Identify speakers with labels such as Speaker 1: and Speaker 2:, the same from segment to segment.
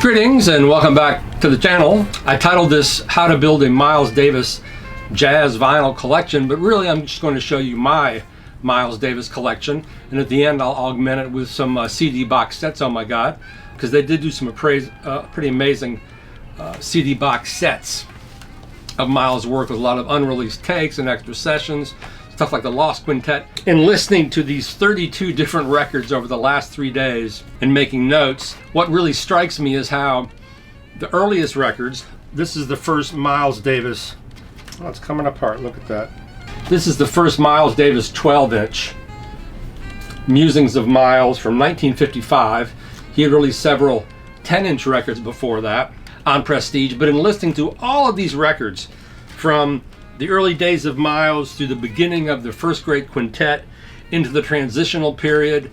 Speaker 1: Greetings and welcome back to the channel. I titled this How to Build a Miles Davis Jazz Vinyl Collection, but really I'm just going to show you my Miles Davis collection, and at the end I'll augment it with some CD box sets. Oh my god, because they did do some pretty amazing CD box sets of Miles' work with a lot of unreleased takes and extra sessions, stuff like the Lost Quintet. And listening to these 32 different records over the last 3 days and making notes, what really strikes me is how the earliest records, this is the first Miles Davis, oh, it's coming apart, look at that. This is the first Miles Davis 12-inch, Musings of Miles from 1955. He had released several 10-inch records before that on Prestige, but in listening to all of these records from the early days of Miles through the beginning of the first great quintet, into the transitional period,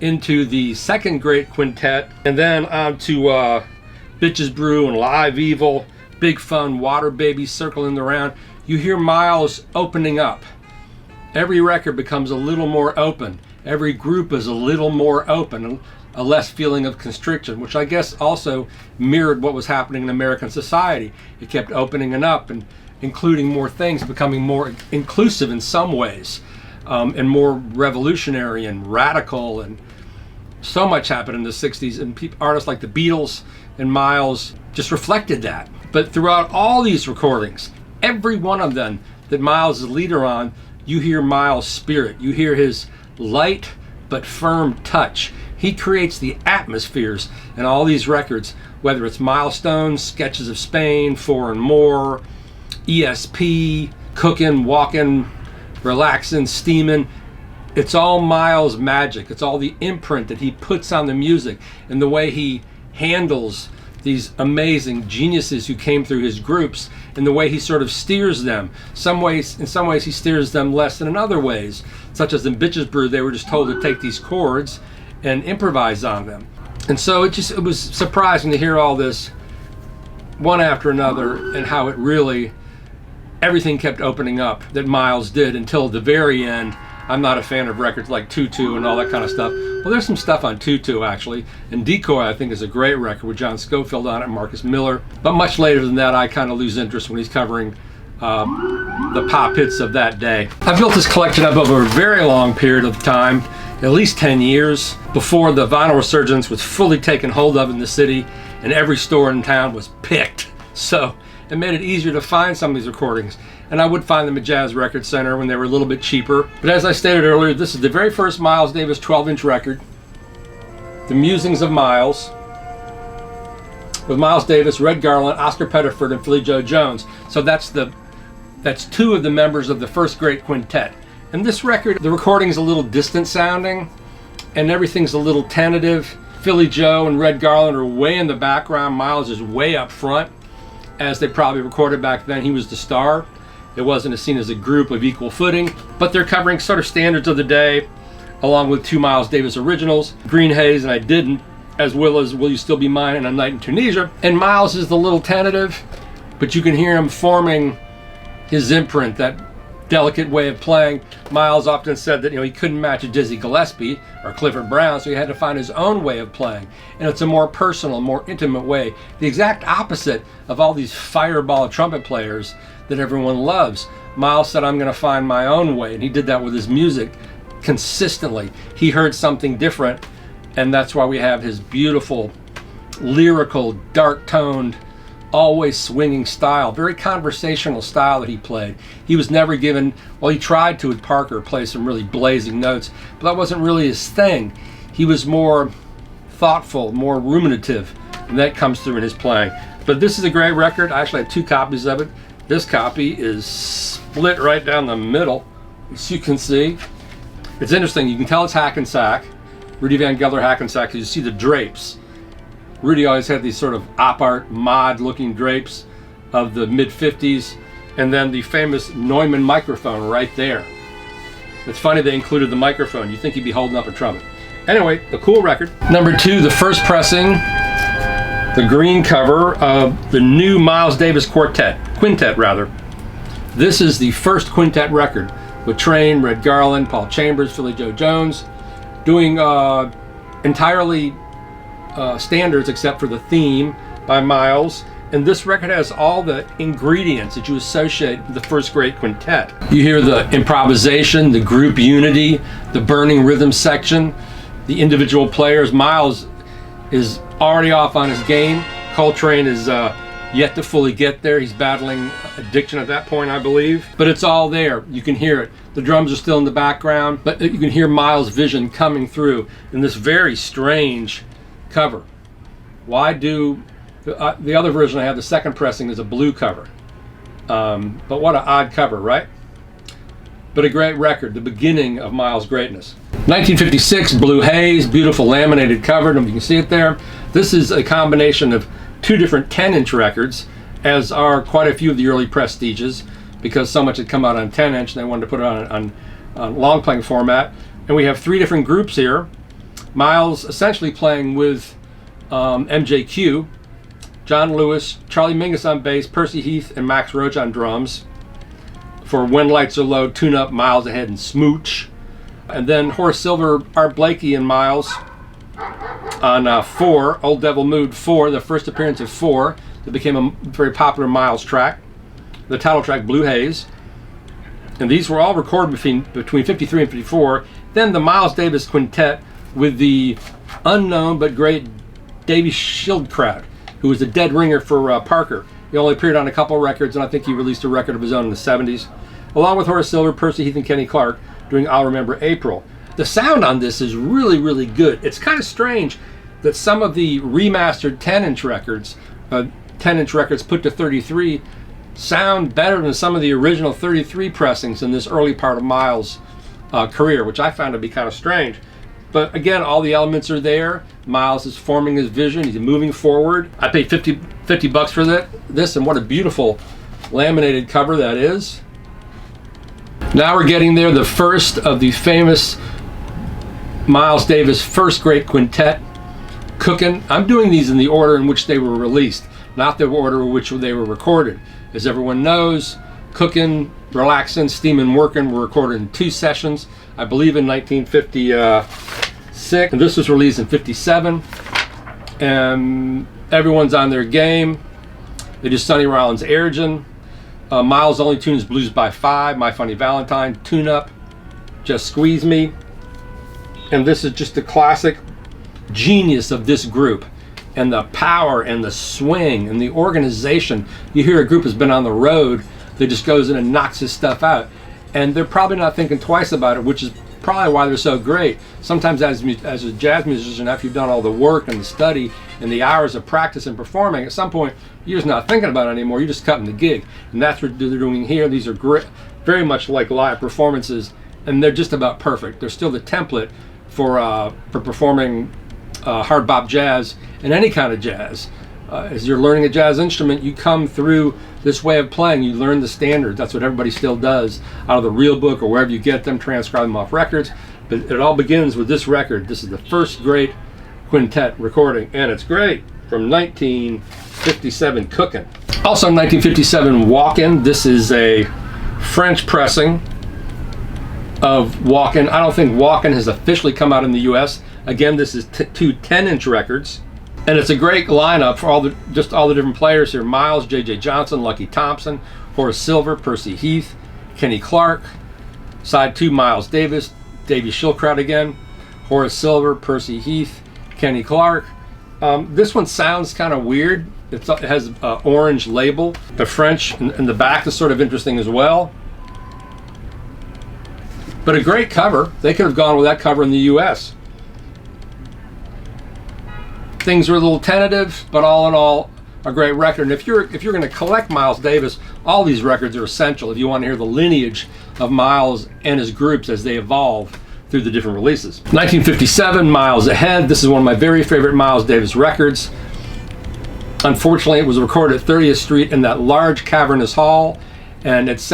Speaker 1: into the second great quintet, and then on to Bitches Brew and Live Evil, Big Fun, Water Baby, Circling Around. You hear Miles opening up. Every record becomes a little more open. Every group is a little more open, a less feeling of constriction, which I guess also mirrored what was happening in American society. It kept opening it up and including more things, becoming more inclusive in some ways, and more revolutionary and radical, and so much happened in the 60s, and artists like the Beatles and Miles just reflected that. But throughout all these recordings, every one of them that Miles is leader on, you hear Miles' spirit, you hear his light but firm touch. He creates the atmospheres in all these records, whether it's Milestones, Sketches of Spain, Four and More, ESP, Cookin, Walkin, Relaxin, Steamin'. It's all Miles' magic. It's all the imprint that he puts on the music and the way he handles these amazing geniuses who came through his groups, and the way he sort of steers them. In some ways he steers them less than in other ways, such as in Bitches Brew, they were just told to take these chords and improvise on them. And so it was surprising to hear all this one after another, and how it really, everything kept opening up that Miles did until the very end. I'm not a fan of records like Tutu and all that kind of stuff. Well, there's some stuff on Tutu actually, and Decoy I think is a great record with John Scofield on it and Marcus Miller. But much later than that, I kind of lose interest when he's covering the pop hits of that day. I built this collection up over a very long period of time, at least 10 years, before the vinyl resurgence was fully taken hold of in the city and every store in town was picked. So it made it easier to find some of these recordings, and I would find them at Jazz Record Center when they were a little bit cheaper. But as I stated earlier, this is the very first Miles Davis 12-inch record, The Musings of Miles, with Miles Davis, Red Garland, Oscar Pettiford, and Philly Joe Jones. So that's two of the members of the first great quintet. And this record, the recording's a little distant sounding, and everything's a little tentative. Philly Joe and Red Garland are way in the background. Miles is way up front. As they probably recorded back then, he was the star. It wasn't seen as a group of equal footing, but they're covering sort of standards of the day, along with two Miles Davis originals, Green Haze and I Didn't, as well as Will You Still Be Mine and A Night in Tunisia. And Miles is the little tentative, but you can hear him forming his imprint, that delicate way of playing. Miles often said that he couldn't match a Dizzy Gillespie or Clifford Brown, so he had to find his own way of playing, and it's a more personal, more intimate way, the exact opposite of all these fireball trumpet players that everyone loves. Miles said, I'm going to find my own way, and he did that with his music consistently. He heard something different, and that's why we have his beautiful, lyrical, dark-toned, always swinging style, very conversational style that he played. He was never given, well, he tried to with Parker play some really blazing notes, but that wasn't really his thing. He was more thoughtful, more ruminative, and that comes through in his playing. But this is a great record. I actually have 2 copies of it. This copy is split right down the middle, as you can see. It's interesting, you can tell it's Hackensack, Rudy Van Gelder Hackensack, because you see the drapes. Rudy always had these sort of op art mod looking drapes of the mid-50s, and then the famous Neumann microphone right there. It's funny they included the microphone. You think he'd be holding up a trumpet. Anyway, a cool record. Number 2, the first pressing, the green cover of the new Miles Davis Quintet. This is the first quintet record with Train, Red Garland, Paul Chambers, Philly Joe Jones, doing entirely standards except for the theme by Miles. And this record has all the ingredients that you associate with the first great quintet. You hear the improvisation, the group unity, the burning rhythm section, the individual players. Miles is already off on his game. Coltrane is yet to fully get there. He's battling addiction at that point, I believe. But it's all there. You can hear it. The drums are still in the background, but you can hear Miles' vision coming through in this very strange cover. Why do... the other version I have, the second pressing, is a blue cover. But what an odd cover, right? But a great record, the beginning of Miles' greatness. 1956, Blue Haze, beautiful laminated cover, and you can see it there. This is a combination of two different 10-inch records, as are quite a few of the early Prestiges, because so much had come out on 10-inch, and they wanted to put it on long-playing format. And we have three different groups here. Miles essentially playing with MJQ, John Lewis, Charlie Mingus on bass, Percy Heath, and Max Roach on drums. For When Lights Are Low, Tune Up, Miles Ahead, and Smooch. And then Horace Silver, Art Blakey, and Miles on 4, Old Devil Mood 4, the first appearance of 4, that became a very popular Miles track. The title track, Blue Haze. And these were all recorded between 53 and 54. Then the Miles Davis Quintet with the unknown but great Davy Schildkraut, who was the dead ringer for Parker. He only appeared on a couple records, and I think he released a record of his own in the 70s, along with Horace Silver, Percy Heath, and Kenny Clark doing I'll Remember April. The sound on this is really, really good. It's kind of strange that some of the remastered 10-inch records, 10-inch records put to 33, sound better than some of the original 33 pressings in this early part of Miles' career, which I found to be kind of strange. But again, all the elements are there. Miles is forming his vision. He's moving forward. I paid 50 bucks for this, and what a beautiful laminated cover that is. Now we're getting there, the first of the famous Miles Davis first great quintet, Cookin. I'm doing these in the order in which they were released, not the order in which they were recorded. As everyone knows, Cookin, Relaxin, Steamin' Workin' were recorded in 2 sessions, I believe in 1956, and this was released in 57, and everyone's on their game. They do Sonny Rollins' Airgen. Miles' only tune is Blues by 5, My Funny Valentine, Tune Up, Just Squeeze Me. And this is just the classic genius of this group, and the power and the swing and the organization. You hear a group has been on the road that just goes in and knocks this stuff out, and they're probably not thinking twice about it, which is probably why they're so great. Sometimes as a jazz musician, after you've done all the work and the study and the hours of practice and performing, at some point you're just not thinking about it anymore. You're just cutting the gig, and that's what they're doing here. These are great, very much like live performances, and they're just about perfect. They're still the template for performing hard bop jazz and any kind of jazz. As you're learning a jazz instrument, you come through this way of playing. You learn the standards. That's what everybody still does out of the real book or wherever you get them, transcribe them off records. But it all begins with this record. This is the first great quintet recording, and it's great, from 1957, Cookin. Also in 1957, Walkin. This is a French pressing of Walkin. I don't think Walkin has officially come out in the US. Again, this is 2 10-inch records. And it's a great lineup for all the different players here. Miles, J.J. Johnson, Lucky Thompson, Horace Silver, Percy Heath, Kenny Clark. Side 2, Miles Davis, Davy Schildkraut again, Horace Silver, Percy Heath, Kenny Clark. This one sounds kind of weird. It has an orange label. The French in the back is sort of interesting as well. But a great cover. They could have gone with that cover in the US. Things are a little tentative, but all in all, a great record. And if you're going to collect Miles Davis, all these records are essential if you want to hear the lineage of Miles and his groups as they evolve through the different releases. 1957, Miles Ahead. This is one of my very favorite Miles Davis records. Unfortunately, it was recorded at 30th Street in that large cavernous hall, and it's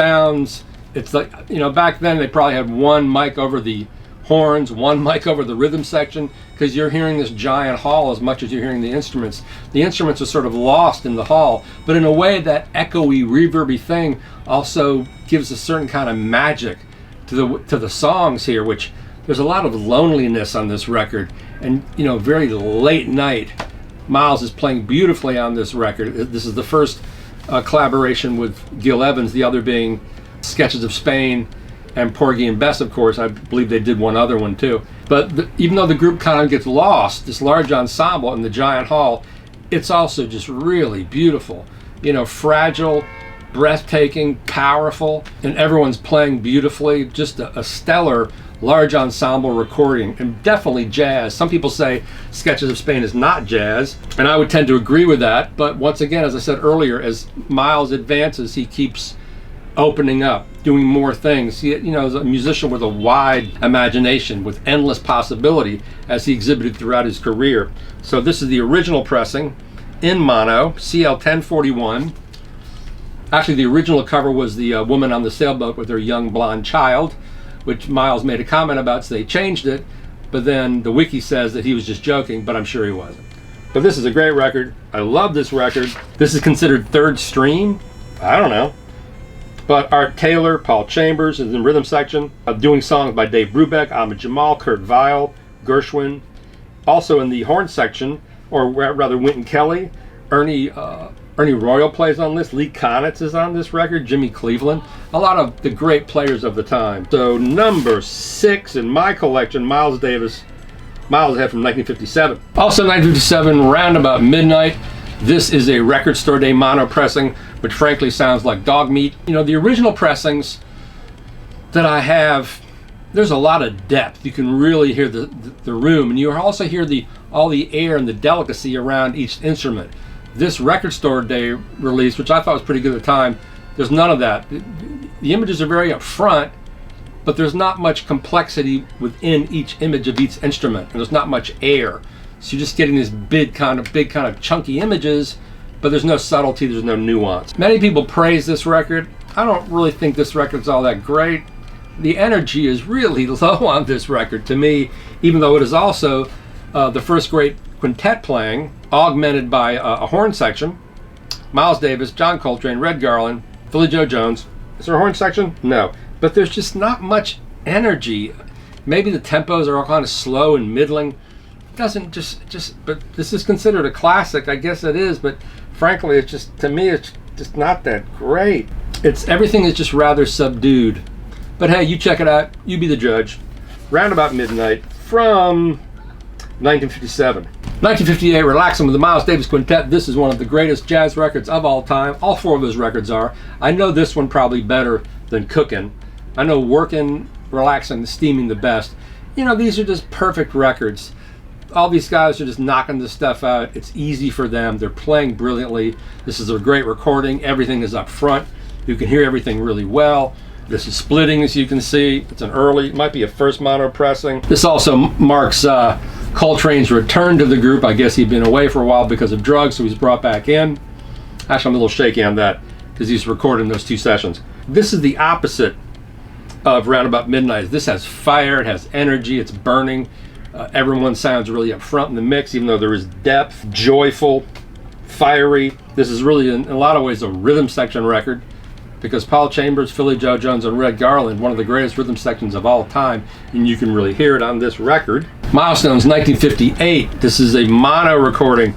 Speaker 1: like, back then they probably had one mic over the horns, one mic over the rhythm section, because you're hearing this giant hall as much as you're hearing the instruments. The instruments are sort of lost in the hall, but in a way that echoey, reverby thing also gives a certain kind of magic to the songs here, which there's a lot of loneliness on this record, and you know, very late night. Miles is playing beautifully on this record. This is the first collaboration with Gil Evans, the other being Sketches of Spain and Porgy and Bess, of course. I believe they did one other one too. But even though the group kind of gets lost, this large ensemble in the giant hall, it's also just really beautiful. You know, fragile, breathtaking, powerful, and everyone's playing beautifully. Just a stellar large ensemble recording, and definitely jazz. Some people say Sketches of Spain is not jazz, and I would tend to agree with that. But once again, as I said earlier, as Miles advances, he keeps opening up, doing more things. He, you know, is a musician with a wide imagination, with endless possibility, as he exhibited throughout his career. So this is the original pressing in mono, CL 1041. Actually, the original cover was the woman on the sailboat with her young blonde child, which Miles made a comment about, so they changed it. But then the wiki says that he was just joking, but I'm sure he wasn't. But this is a great record. I love this record. This is considered third stream? I don't know. But Art Taylor, Paul Chambers is in the rhythm section, doing songs by Dave Brubeck, Ahmed Jamal, Kurt Weill, Gershwin. Also in the horn section, or rather Wynton Kelly, Ernie Royal plays on this, Lee Konitz is on this record, Jimmy Cleveland, a lot of the great players of the time. So number 6 in my collection, Miles Davis, Miles ahead from 1957. Also 1957, round about midnight. This is a record store day mono pressing, which frankly sounds like dog meat. You know, the original pressings that I have, there's a lot of depth. You can really hear the room, and you also hear all the air and the delicacy around each instrument. This record store day release, which I thought was pretty good at the time, there's none of that. The images are very up front, but there's not much complexity within each image of each instrument, and there's not much air. So you're just getting these big kind of chunky images, but there's no subtlety, there's no nuance. Many people praise this record. I don't really think this record's all that great. The energy is really low on this record to me, even though it is also the first great quintet playing, augmented by a horn section. Miles Davis, John Coltrane, Red Garland, Philly Joe Jones. Is there a horn section? No. But there's just not much energy. Maybe the tempos are all kind of slow and middling. Doesn't but this is considered a classic. I guess it is, but frankly, it's just, to me, it's just not that great. Everything is just rather subdued. But hey, you check it out. You be the judge. Round about midnight from 1957. 1958, Relaxin with the Miles Davis Quintet. This is one of the greatest jazz records of all time. All 4 of those records are. I know this one probably better than Cookin. I know Workin', Relaxin', Steaming the best. You know, these are just perfect records. All these guys are just knocking this stuff out. It's easy for them. They're playing brilliantly. This is a great recording. Everything is up front. You can hear everything really well. This is splitting, as you can see. It's an early, it might be a first mono pressing. This also marks Coltrane's return to the group. I guess he'd been away for a while because of drugs, so he's brought back in. Actually, I'm a little shaky on that because he's recording those 2 sessions. This is the opposite of Round About Midnight. This has fire, it has energy, it's burning. Everyone sounds really up front in the mix, even though there is depth, joyful, fiery. This is really, in a lot of ways, a rhythm section record, because Paul Chambers, Philly Joe Jones, and Red Garland, one of the greatest rhythm sections of all time, and you can really hear it on this record. Milestones, 1958. This is a mono recording.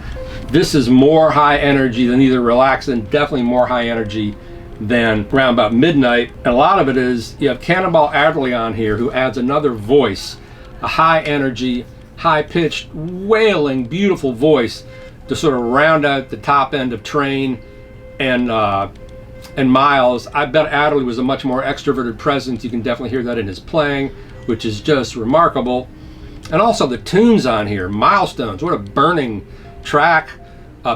Speaker 1: This is more high energy than either Relaxin', definitely more high energy than Round About Midnight. And a lot of it is, you have Cannonball Adderley on here, who adds another voice, a high energy, high pitched, wailing, beautiful voice to sort of round out the top end of Train and Miles. I bet Adderley was a much more extroverted presence. You can definitely hear that in his playing, which is just remarkable. And also the tunes on here, Milestones, what a burning track.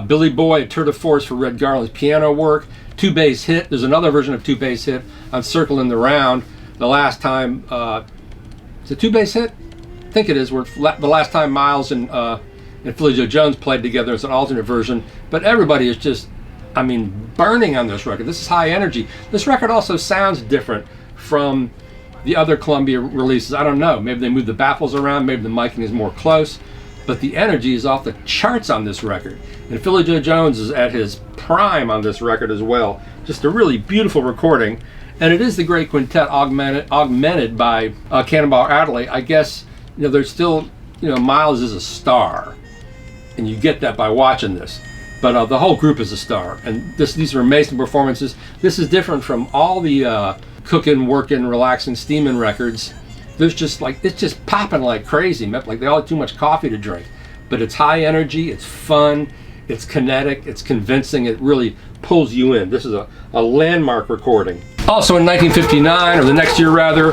Speaker 1: Billy Boy, a tour de force for Red Garland's piano work. 2-bass hit, there's another version of 2-bass hit on Circling the Round. The last time, it's a 2-bass hit? I think it is, where the last time Miles and Philly Joe Jones played together. It's an alternate version, but everybody is just, I mean, burning on this record. This is high energy. This record also sounds different from the other Columbia releases. I don't know, maybe they moved the baffles around, maybe the miking is more close, but the energy is off the charts on this record. And Philly Joe Jones is at his prime on this record as well. Just a really beautiful recording. And it is the great Quintet augmented by Cannonball Adderley. I guess, there's still, Miles is a star, and you get that by watching this. But the whole group is a star, and these are amazing performances. This is different from all the Cookin, Walkin, Relaxin, Steamin' records. There's just it's just popping like crazy, like they all have too much coffee to drink. But it's high energy, it's fun, it's kinetic, it's convincing, it really pulls you in. This is a landmark recording. Also in 1959, or the next year rather,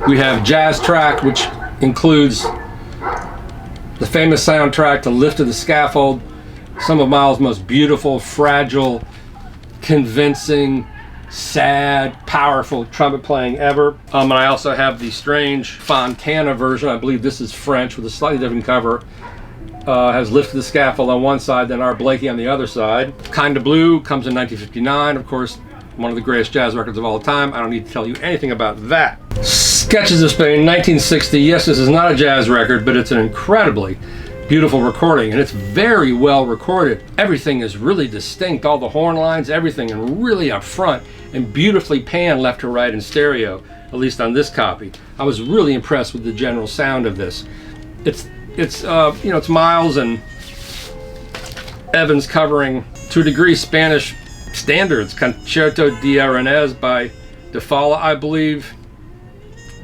Speaker 1: we have Jazztrack, which includes the famous soundtrack to Lift of the Scaffold, some of Miles' most beautiful, fragile, convincing, sad, powerful trumpet playing ever. And I also have the strange Fontana version. I believe this is French with a slightly different cover. Has Lift of the Scaffold on one side, then Art Blakey on the other side. Kinda Blue comes in 1959, of course, one of the greatest jazz records of all time. I don't need to tell you anything about that. Sketches of Spain, 1960. Yes, this is not a jazz record, but it's an incredibly beautiful recording, and it's very well recorded. Everything is really distinct, all the horn lines, everything, and really up front, and beautifully panned left to right in stereo, at least on this copy. I was really impressed with the general sound of this. It's Miles and Evans covering, to a degree, Spanish standards. Concerto de Aranez by De Falla, I believe.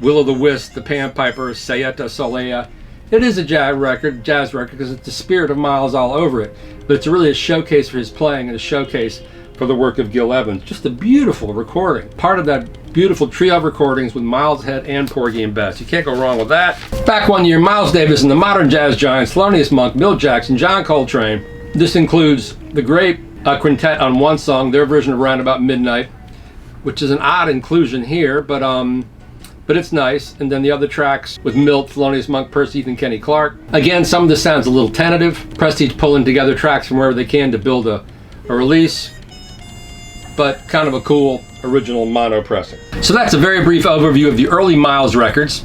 Speaker 1: Will o' the Wisp, the Pan Piper, Saeta Solea. It is a jazz record, because it's the spirit of Miles all over it. But it's really a showcase for his playing and a showcase for the work of Gil Evans. Just a beautiful recording. Part of that beautiful trio of recordings with Miles Head and Porgy and Bess. You can't go wrong with that. Back one year, Miles Davis and the modern jazz giants, Thelonious Monk, Bill Jackson, John Coltrane. This includes the great Quintet on one song, their version of Round About Midnight, which is an odd inclusion here, but it's nice. And then the other tracks with Milt, Thelonious Monk, Percy and Kenny Clark. Again, some of this sounds a little tentative. Prestige pulling together tracks from wherever they can to build a release, but kind of a cool original mono pressing. So that's a very brief overview of the early Miles records,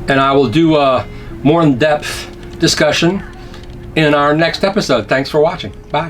Speaker 1: and I will do a more in-depth discussion in our next episode. Thanks for watching. Bye.